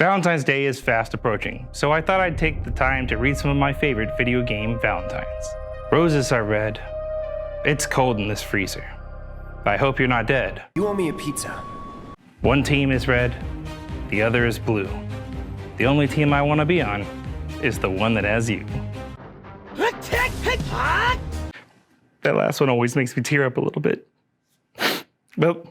Valentine's Day is fast approaching, so I thought I'd take the time to read some of my favorite video game Valentines. Roses are red. It's cold in this freezer. I hope you're not dead. You owe me a pizza. One team is red, the other is blue. The only team I want to be on is the one that has you. That last one always makes me tear up a little bit. But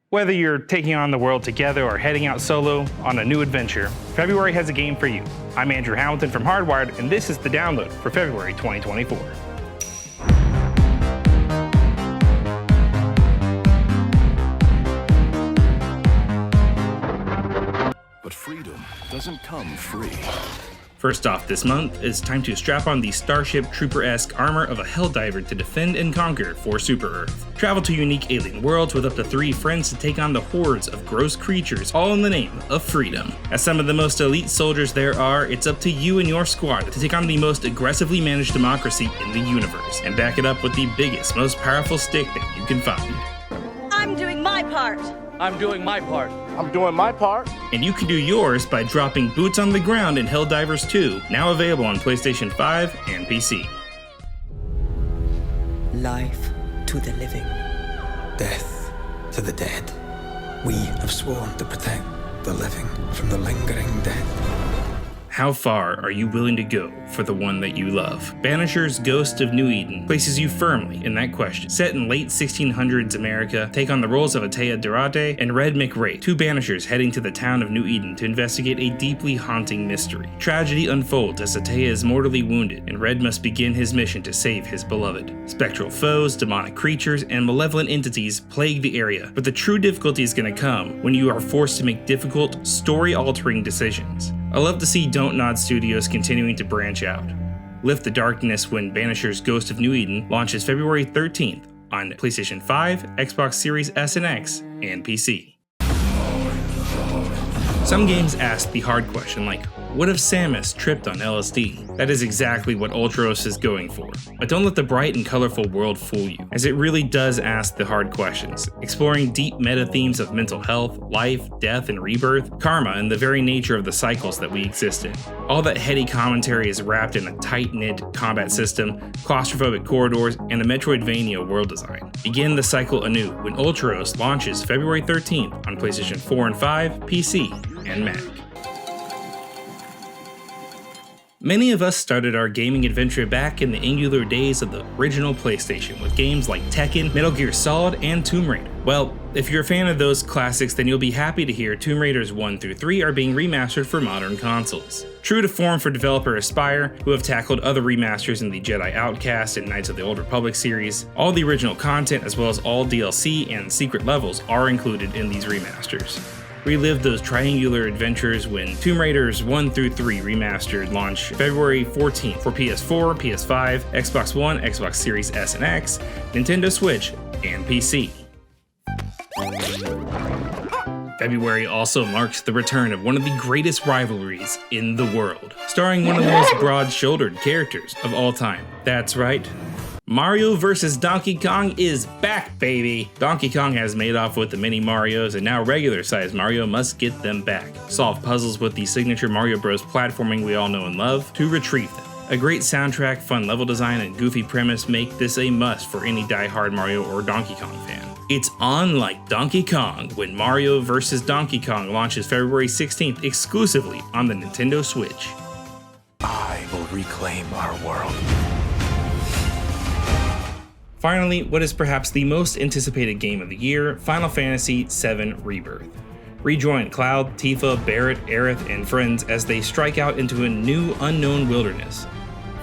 whether you're taking on the world together or heading out solo on a new adventure, February has a game for you. I'm Andrew Hamilton from Hardwired, and this is the download for February 2024. But freedom doesn't come free. First off this month, it's time to strap on the Starship Trooper-esque armor of a Helldiver to defend and conquer for Super Earth. Travel to unique alien worlds with up to 3 friends to take on the hordes of gross creatures, all in the name of freedom. As some of the most elite soldiers there are, it's up to you and your squad to take on the most aggressively managed democracy in the universe, and back it up with the biggest, most powerful stick that you can find. I'm doing my part. I'm doing my part. I'm doing my part. And you can do yours by dropping boots on the ground in Helldivers II, now available on PlayStation 5 and PC. Life to the living. Death to the dead. We have sworn to protect the living from the lingering dead. How far are you willing to go for the one that you love? Banisher's Ghost of New Eden places you firmly in that question. Set in late 1600s America, take on the roles of Atea Durate and Red McRae, 2 banishers heading to the town of New Eden to investigate a deeply haunting mystery. Tragedy unfolds as Atea is mortally wounded, and Red must begin his mission to save his beloved. Spectral foes, demonic creatures, and malevolent entities plague the area, but the true difficulty is going to come when you are forced to make difficult, story-altering decisions. I love to see Don't Nod Studios continuing to branch out. Lift the darkness when Banisher's Ghost of New Eden launches February 13th on PlayStation 5, Xbox Series S and X, and PC. Some games ask the hard question like, what if Samus tripped on LSD? That is exactly what Ultros is going for. But don't let the bright and colorful world fool you, as it really does ask the hard questions, exploring deep meta themes of mental health, life, death, and rebirth, karma, and the very nature of the cycles that we exist in. All that heady commentary is wrapped in a tight-knit combat system, claustrophobic corridors, and a Metroidvania world design. Begin the cycle anew when Ultros launches February 13th on PlayStation 4 and 5, PC, and Mac. Many of us started our gaming adventure back in the angular days of the original PlayStation with games like Tekken, Metal Gear Solid, and Tomb Raider. Well, if you're a fan of those classics, then you'll be happy to hear Tomb Raiders 1 through 3 are being remastered for modern consoles. True to form for developer Aspyr, who have tackled other remasters in the Jedi Outcast and Knights of the Old Republic series, all the original content as well as all DLC and secret levels are included in these remasters. Relive those triangular adventures when Tomb Raiders 1 through 3 Remastered launch February 14th for PS4, PS5, Xbox One, Xbox Series S and X, Nintendo Switch, and PC. February also marks the return of one of the greatest rivalries in the world, starring one of the most broad-shouldered characters of all time. That's right, Mario vs. Donkey Kong is back, baby! Donkey Kong has made off with the mini Marios, and now regular-sized Mario must get them back. Solve puzzles with the signature Mario Bros. Platforming we all know and love to retrieve them. A great soundtrack, fun level design, and goofy premise make this a must for any die-hard Mario or Donkey Kong fan. It's on like Donkey Kong when Mario vs. Donkey Kong launches February 16th exclusively on the Nintendo Switch. I will reclaim our world. Finally, what is perhaps the most anticipated game of the year, Final Fantasy VII Rebirth. Rejoin Cloud, Tifa, Barret, Aerith, and friends as they strike out into a new unknown wilderness.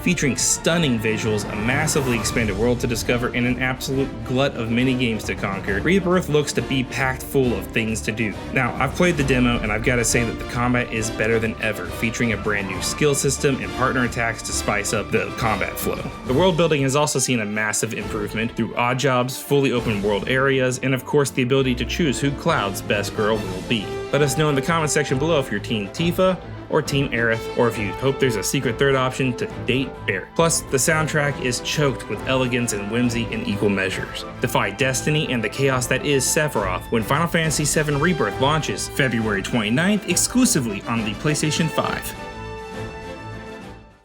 Featuring stunning visuals, a massively expanded world to discover, and an absolute glut of mini-games to conquer, Rebirth looks to be packed full of things to do. Now, I've played the demo, and I've got to say that the combat is better than ever, featuring a brand new skill system and partner attacks to spice up the combat flow. The world building has also seen a massive improvement through odd jobs, fully open world areas, and of course the ability to choose who Cloud's best girl will be. Let us know in the comment section below if you're Team Tifa or Team Aerith, or if you hope there's a secret third option to date Barret. Plus, the soundtrack is choked with elegance and whimsy in equal measures. Defy destiny and the chaos that is Sephiroth when Final Fantasy VII Rebirth launches February 29th exclusively on the PlayStation 5.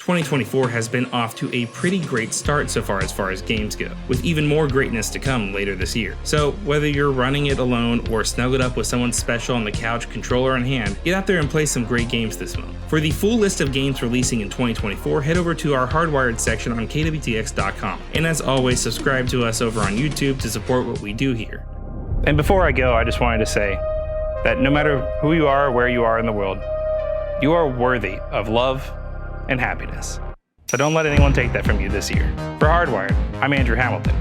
2024 has been off to a pretty great start so far as games go, with even more greatness to come later this year. So whether you're running it alone or snuggled up with someone special on the couch, controller in hand, get out there and play some great games this month. For the full list of games releasing in 2024, head over to our Hardwired section on KWTX.com. And as always, subscribe to us over on YouTube to support what we do here. And before I go, I just wanted to say that no matter who you are or where you are in the world, you are worthy of love and happiness. So don't let anyone take that from you this year. For Hardwired, I'm Andrew Hamilton.